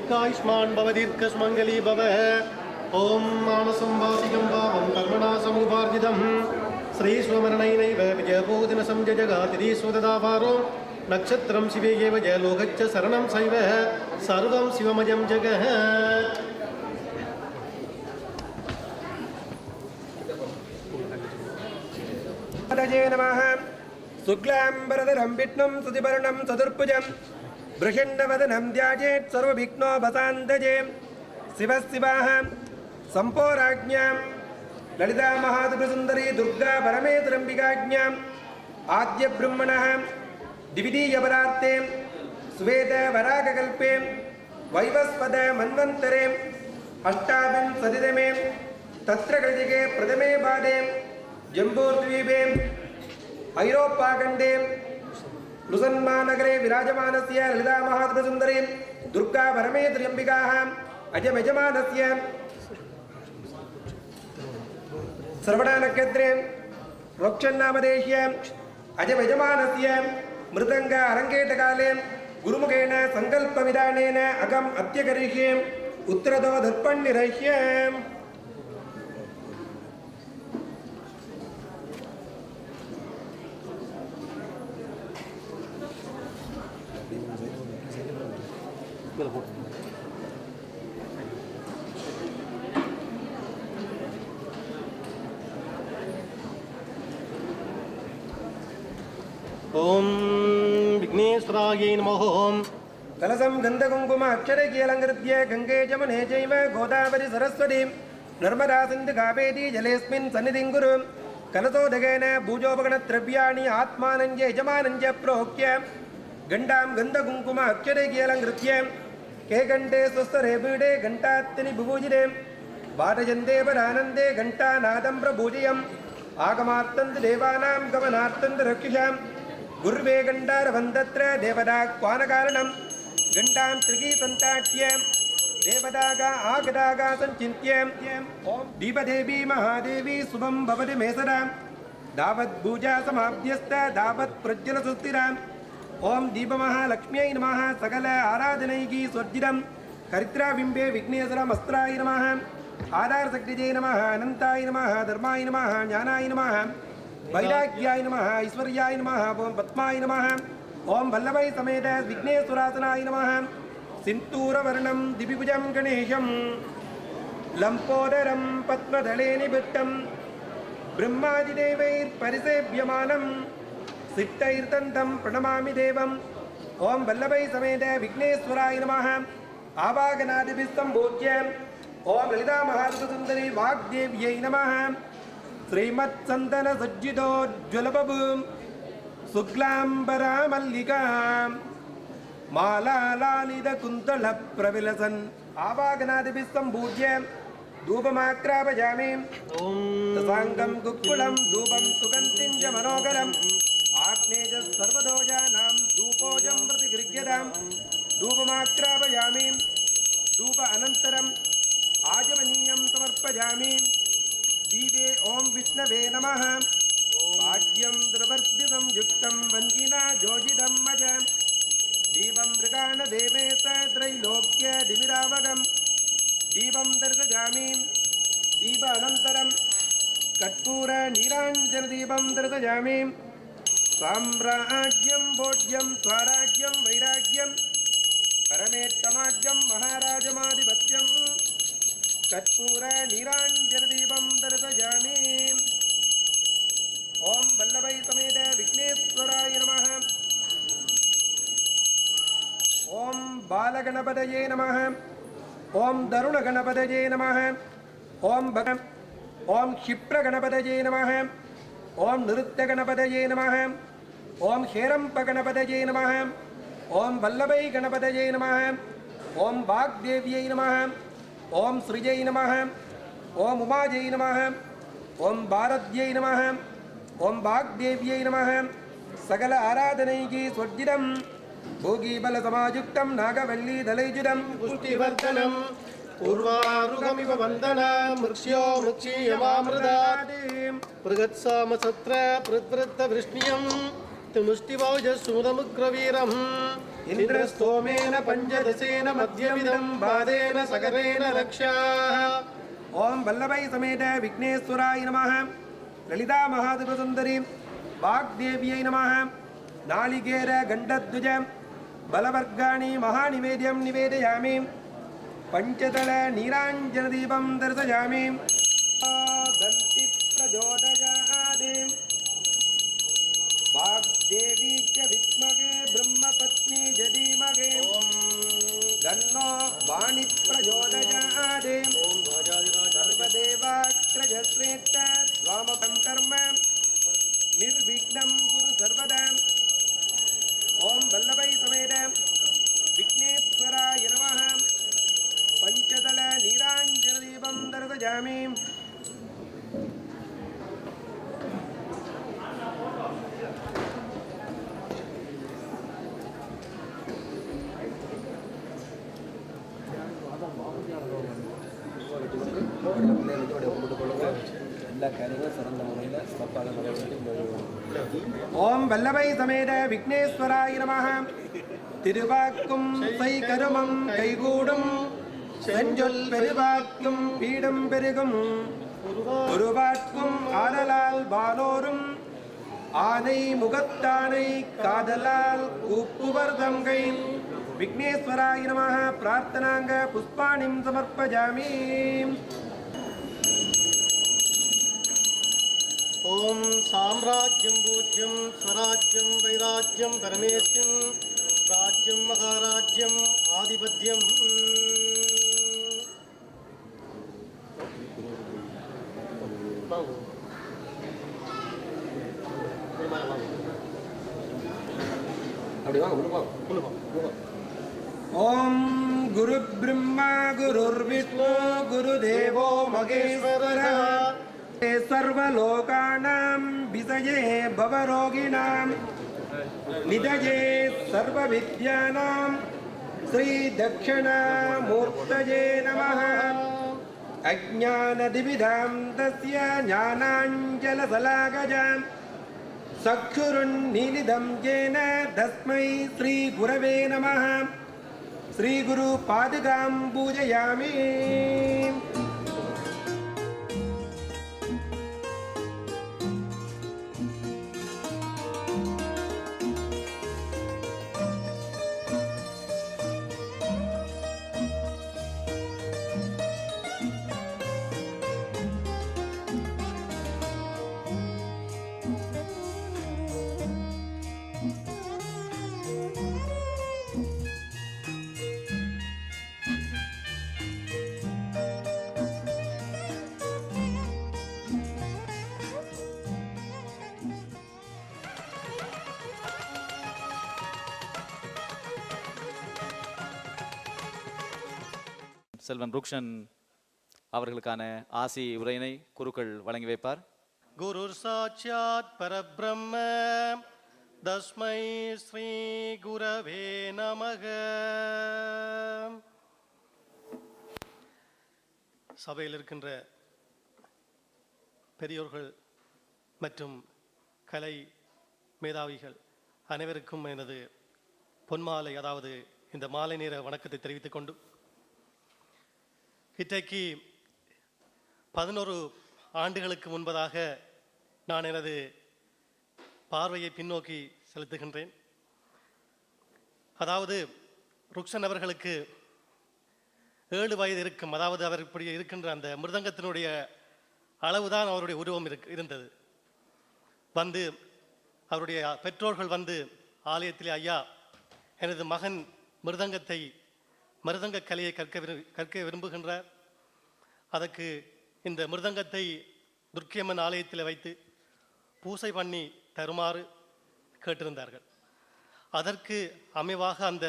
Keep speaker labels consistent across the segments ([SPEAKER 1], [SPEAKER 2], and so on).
[SPEAKER 1] दीर्घायुष्मान् भव दीर्घस्मङ्गली भव। ओम मानसं वासिकं भावं कर्मणा समुपार्जितं श्रीस्वमरणैनैव विजयबोधिन संजजगातिरि स्वददावारो नक्षत्रं शिवे एव जयलोकच्च शरणं सैव सर्वं शिवमयं जगः।
[SPEAKER 2] नमः शुक्लाम्बरधरं विष्णुं सुधिवर्णं चतुर्भुजं बृहन्नवदनं ध्यायेत् सर्वविघ्नोपशान्तये। शिवः संपोराज्ञां ललिता महात्रिपुरसुन्दरी दुर्गा परमेश्वरम्बिकाज्ञां आद्य ब्रह्मणः द्वितीयपरार्थे श्वेत वराहकल्पे वैवस्वत मन्वन्तरे अष्टाविंशतितमे तत्र कलियुगे प्रथमे पादे जम्बूद्वीपे ऐरोप्पाखण्डे लुसन्मानगरे विराजमानस्य ललिता महात्रिपुरसुन्दरी दुर्गा परमेश्वरम्बिकाः अजमयजमानस्य श्रवणनक्षत्रे रोक्षन्नामदेश्य अजमयजमानस्य मृदंग अरंगेटकाले गुरुमुखेन संकल्पविधानेन अगम अत्यकरिष्ये उत्तरतो दर्पणनिरह्य।
[SPEAKER 1] ओम विघ्नेश्वराय नमः।
[SPEAKER 2] कलशं गन्धकुङ्कुम अक्षरैः अलङ्कृत्य गङ्गे जमुने चैव गोदावरी सरस्वती नर्मदा सिन्धु कावेरी जलेऽस्मिन् सन्निधिं कुरु। कलशोदकेन पूजोपकरणद्रव्याणि आत्मानं च यजमानं च प्रोक्त्य गण्डां गन्धकुङ्कुम अक्षरैः अलङ्कृत्य केकण्ठे स्वस्तरे पीठे घण्टात्तनि बुभूजिते वादयन्ते परानन्दे घण्टानादं प्रपूजयम् आगमार्तन्त देवानां गमनार्तन्त रक्षिषाम् गुर्वे गण्डारवन्दत्र देवदाक्वानकारणं गण्डां त्रिगी सन्ताट्य देवदागा आगदागा सञ्चिन्त्य ॐ दीपदेवी महादेवी शुभं भवति मे सदा दावत्पूजा समाप्यस्त दावत् प्रज्वलसुस्थिराम् ॐ दीपमहालक्ष्म्यै नमः सकल आराधनैः स्वर्जितं हरिद्राबिम्बे विघ्नेश्वरमस्त्राय नमः आधारशक्तिजे नमः अनन्ताय नमः धर्माय नमः ज्ञानाय नमः वैराग्याय नमः ऐश्वर्याय नमः ओम पद्माय नमः ओम वल्लभै समेत विघ्नेश्वरासनाय नमः सिन्तूरवर्णं दिव्यभुजं गणेशं लम्पोदरं पद्मदले निभृतं ब्रह्मादिदेवैर्परिसेव्यमानं सिद्धैर्दन्तं प्रणमामि देवम् ओम वल्लभै समेत विघ्नेश्वराय नमः आवागनादिभिः सम्पूज्य ओम ललिता महात्रिपुरसुन्दरी वाग्देव्यै नमः श्रीमत्सन्दन सज्जितोज्ज्वलबभूं शुक्लाम्बरा मल्लिका मालालालितकुन्तलप्रविलसन् आवागनादिभिः सम्पूज्य धूपमाक्रापयामि दशाङ्गं कुक्कुलं धूपं सुगन्धिं च मनोहरम् आग्नेय सर्वदोजानां धूपोजं प्रतिगृह्यतां धूपमाक्रापयामि धूप अनन्तरम् आजमनीयं समर्पयामि दीपे ओम विष्णवे नमः भाग्यं द्रवर्तितं युक्तं वञ्जिना जोजितं मज दीपं मृगाण देवे स त्रैलोक्य दिविरावगं दीपं दर्शयामि दीप अनन्तरं कर्पूर नीराञ्जनदीपं दर्शयामि साम्राज्यं भोज्यं स्वराज्यं वैराग्यं परमेत्तमाज्यं महाराजमाधिपत्यं कर्पूर नीराञ्जनदीपं दर्शयामि। ओम वल्लभै समेत विघ्नेश्वराय नमः। ओम बालगणपतये नमः। ओम दरुणगणपतये नमः। ओम क्षिप्रगणपतये नमः। ओम नृत्यगणपतये नमः। ओम हेरम्पगणपतये नमः। ओम वल्लभै गणपतये नमः। ओम वाग्देव्यै नमः। ओम श्रीजय नमः। ओम उमाजय नमः। ओम भारद्यै नमः। ओम वाग्देव्यै नमः। सकल आराधनैः स्वर्जितं भोगीबल समायुक्तं नागवल्ली दलैजुतं
[SPEAKER 1] पुष्टिवर्धनं पूर्वारुगमिव वन्दना मृक्ष्यो मृक्षीयमामृता बृहत्सामसत्र पृथ्वृत्तवृष्णियं मुष्टिवाजसुमुदमुग्रवीरम् इन्द्रस्तोमेन पञ्चदशेन मध्यमिदं बाधेन सकरेण रक्षाः।
[SPEAKER 2] ओम वल्लभै समेत विघ्नेश्वराय नमः। ललिता महात्रिपुरसुन्दरी वाग्देव्यै नमः। नालिकेर गण्डध्वज बलवर्गाणि महानिवेद्यं निवेदयामि। पंचतल नीराञ्जनदीपं दर्शयामि। दन्ति प्रचोदयात् वाग्देवी च विद्महे ब्रह्मपत्नी च धीमहि तन्नो वाणी प्रचोदयात्। सर्वदेवाग्रजश्रेष्ठ स्वामकं कर्म निर्विघ्नं कुरु सर्वदा। ओम वल्लभै समेत विघ्नेश्वराय नमः। पंचतल नीराञ्जनदीपं दर्शयामि। ओम वल्लभै समेत विघ्नेश्वराय नमः। திருவாக்கும் செய்கருமம் கைகூடும் செஞ்சொல் பெருவாக்கும் பீடம் பெருகும் உருவாக்கும் ஆடலால் வானோரும் ஆனை முகத்தானை காதலால் கூப்புவர் தங்கை விக்னேஸ்வராய நமः பிரார்த்தனாங்க புஷ்பாணிம் சமர்ப்பயாமி.
[SPEAKER 1] ओम साम्राज्यं पूज्यं स्वराज्यं वैराज्यं परमेश्यं राज्यं महाराज्यं आधिपत्यं
[SPEAKER 2] ओम गुरु ब्रह्मा गुरुर्विष्णु गुरुदेवो महेश्वरः सर्वलोकानां विषये भवरोगिणां निधये सर्वविद्यानां श्री दक्षिणामूर्तये नमः। अज्ञानदिविधान्तस्य ज्ञानाञ्जलशलाकजां चक्षुरुन्मीलितं येन तस्मै श्रीगुरवे नमः। श्रीगुरुपादुकां पूजयामि।
[SPEAKER 3] செல்வன் ருக்ஷன் அவர்களுக்கான ஆசி உரையினை குருக்கள் வழங்கி வைப்பார்.
[SPEAKER 1] गुरुर् साक्षात् परब्रह्म तस्मै श्री गुरवे नमः. சபையில் இருக்கின்ற பெரியோர்கள் மற்றும் கலை மேதாவிகள் அனைவருக்கும் எனது பொன்மாலை, அதாவது இந்த மாலை நேர வணக்கத்தை தெரிவித்துக் கொண்டு, இன்றைக்கு 11 ஆண்டுகளுக்கு முன்பதாக நான் எனது பார்வையை பின்னோக்கி செலுத்துகின்றேன். அதாவது ருக்ஷன் அவர்களுக்கு 7 வயது இருக்கும். அதாவது அவர் இப்படி இருக்கின்ற அந்த மிருதங்கத்தினுடைய அளவுதான் அவருடைய உருவம் இருந்தது. வந்து அவருடைய பெற்றோர்கள் வந்து ஆலயத்திலே, ஐயா, எனது மகன் மிருதங்க கலையை கற்க விரும்புகின்றார், அதற்கு இந்த மிருதங்கத்தை துர்க்கியம்மன் ஆலயத்தில் வைத்து பூசை பண்ணி தருமாறு கேட்டிருந்தார்கள். அதற்கு அமைவாக அந்த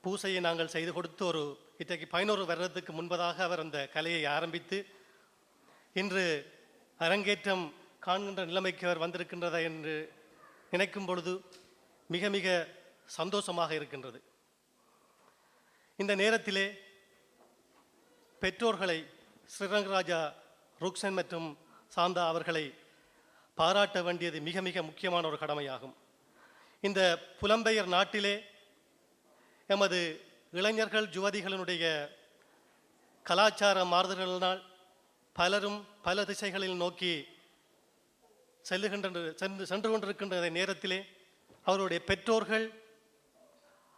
[SPEAKER 1] பூசையை நாங்கள் செய்து கொடுத்து இன்றைக்கு 11 வருடத்துக்கு முன்பதாக அவர் அந்த கலையை ஆரம்பித்து இன்று அரங்கேற்றம் காண்கின்ற நிலைமைக்கு அவர் வந்திருக்கின்றதா என்று நினைக்கும் பொழுது மிக மிக சந்தோஷமாக இருக்கின்றது. இந்த நேரத்திலே பெற்றோர்களை, ஸ்ரீரங்கராஜா ருக்ஷன் மற்றும் சாந்தா அவர்களை பாராட்ட வேண்டியது மிக மிக முக்கியமான ஒரு கடமையாகும். இந்த புலம்பெயர் நாட்டிலே எமது இளைஞர்கள் யுவதிகளினுடைய கலாச்சார மாறுதல்களினால் பலரும் பல திசைகளில் நோக்கி சென்று கொண்டிருக்கின்ற நேரத்திலே அவருடைய பெற்றோர்கள்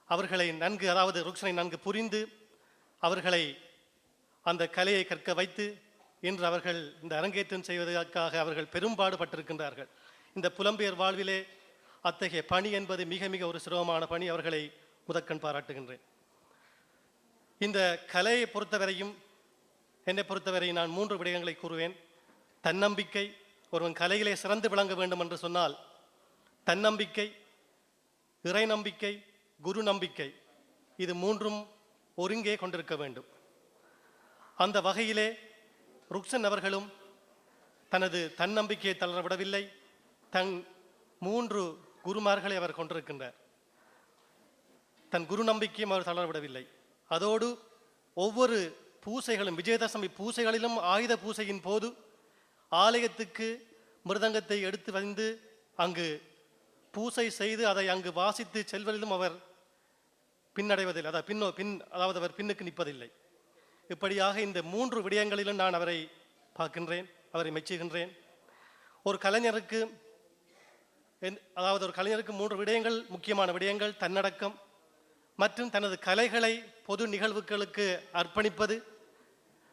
[SPEAKER 1] அவர்களை நன்கு, அதாவது ருக்ஷனை நன்கு புரிந்து அவர்களை அந்த கலையை கற்க வைத்து இன்று அவர்கள் இந்த அரங்கேற்றம் செய்வதற்காக அவர்கள் பெரும்பாடுபட்டிருக்கின்றார்கள். இந்த புலம்பெயர் வாழ்விலே அத்தகைய பணி என்பது மிக மிக ஒரு சிரமமான பணி. அவர்களை முதற்கண் பாராட்டுகின்றேன். இந்த கலையை பொறுத்தவரையும் என்னை பொறுத்தவரை நான் 3 விடயங்களை கூறுவேன். தன்னம்பிக்கை. ஒருவன் கலையிலே சிறந்து விளங்க வேண்டும் என்று சொன்னால் தன்னம்பிக்கை, இறை நம்பிக்கை, குரு நம்பிக்கை, இது 3ம் ஒருங்கே கொண்டிருக்க வேண்டும். அந்த வகையிலே ருக்ஷன் அவர்களும் தனது தன்னம்பிக்கையை தளரவிடவில்லை. தன் 3 குருமார்களை அவர் கொண்டிருக்கின்றார். தன் குரு நம்பிக்கையும் அவர் தளரவிடவில்லை. அதோடு ஒவ்வொரு பூசைகளும், விஜயதசமி பூசைகளிலும் ஆயுத பூசையின் போது ஆலயத்துக்கு மிருதங்கத்தை எடுத்து வந்து அங்கு பூசை செய்து அதை அங்கு வாசித்து செல்வதிலும் அவர் பின்னடைவதில்லை. அதாவது அவர் பின்னுக்கு நிற்பதில்லை. இப்படியாக இந்த 3 விடயங்களிலும் நான் அவரை பார்க்கின்றேன், அவரை மெச்சுகின்றேன். ஒரு கலைஞருக்கு 3 விடயங்கள், முக்கியமான விடயங்கள்: தன்னடக்கம் மற்றும் தனது கலைகளை பொது நிகழ்வுகளுக்கு அர்ப்பணிப்பது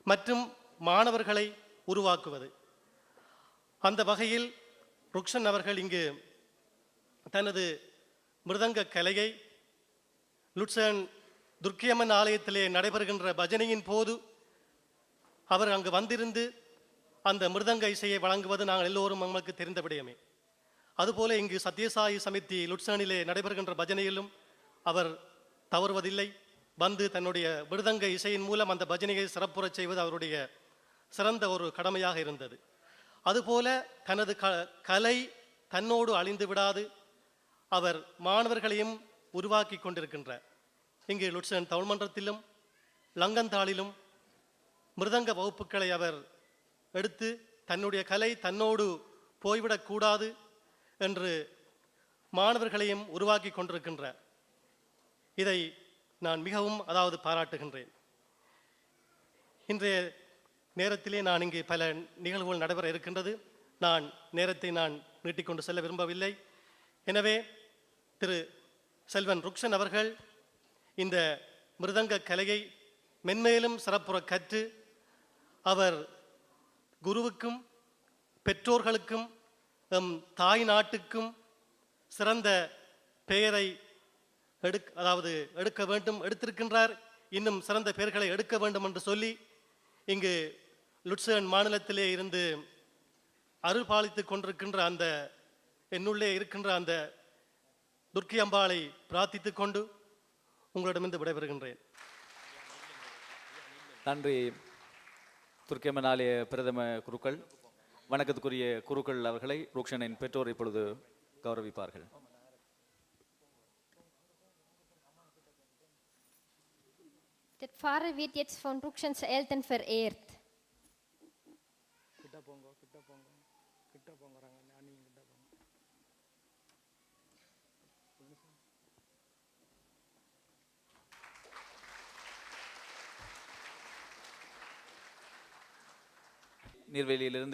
[SPEAKER 1] மற்றும் மாணவர்களை உருவாக்குவது. அந்த வகையில் ருக்ஷன் அவர்கள் இங்கு தனது மிருதங்க கலையை லுட்சர்ன் துர்க்கியம்மன் ஆலயத்திலே நடைபெறுகின்ற பஜனையின் போது அவர் அங்கு வந்திருந்து அந்த மிருதங்க இசையை வழங்குவது நாங்கள் எல்லோரும் நமக்கு தெரிந்த விடயமே. அதுபோல இங்கு சத்யசாயி சமிதி லுட்சர்னிலே நடைபெறுகின்ற பஜனையிலும் அவர் தவறுவதில்லை. வந்து தன்னுடைய மிருதங்க இசையின் மூலம் அந்த பஜனையை சிறப்புறச் செய்வது அவருடைய சிறந்த ஒரு கடமையாக இருந்தது. அதுபோல தனது கலை தன்னோடு அழிந்து விடாது அவர் மாணவர்களையும் உருவாக்கி கொண்டிருக்கின்றார். இங்கு லுட்சர்ன் தமிழ்மன்றத்திலும் லங்கந்தாளிலும் மிருதங்க வகுப்புகளை அவர் எடுத்து தன்னுடைய கலை தன்னோடு போய்விடக்கூடாது என்று மாணவர்களையும் உருவாக்கி கொண்டிருக்கின்றார். இதை நான் மிகவும் பாராட்டுகின்றேன். இன்றைய நேரத்திலே நான் இங்கு பல நிகழ்வுகள் நடைபெற இருக்கின்றது. நான் நேரத்தை நீட்டிக்கொண்டு செல்ல விரும்பவில்லை. எனவே திரு செல்வன் ருக்ஷன் அவர்கள் இந்த மிருதங்க கலையை மென்மேலும் சிறப்புற கற்று அவர் குருவுக்கும் பெற்றோர்களுக்கும் தாய் நாட்டுக்கும் சிறந்த பெயரை எடுக்க வேண்டும், எடுத்திருக்கின்றார். இன்னும் சிறந்த பெயர்களை எடுக்க வேண்டும் என்று சொல்லி இங்கு லுட்சர்ன் மாநிலத்திலே இருந்து அருள் பாலித்துக் கொண்டிருக்கின்ற அந்த என்னுள்ளே இருக்கின்ற அந்த துர்க்கி அம்பாளை பிரார்த்தித்துக் கொண்டு உங்களிடமிருந்து விடைபெறுகின்றேன்.
[SPEAKER 3] நன்றி. துர்க்கியம்மன் ஆலய பிரதம குருக்கள், வணக்கத்துக்குரிய குருக்கள் அவர்களை ருக்ஷனின் பெற்றோர் இப்பொழுது கௌரவிப்பார்கள்.
[SPEAKER 4] Der Pfarrer wird jetzt von Rukshans Eltern verehrt.
[SPEAKER 3] நீர்வேலியிலிருந்து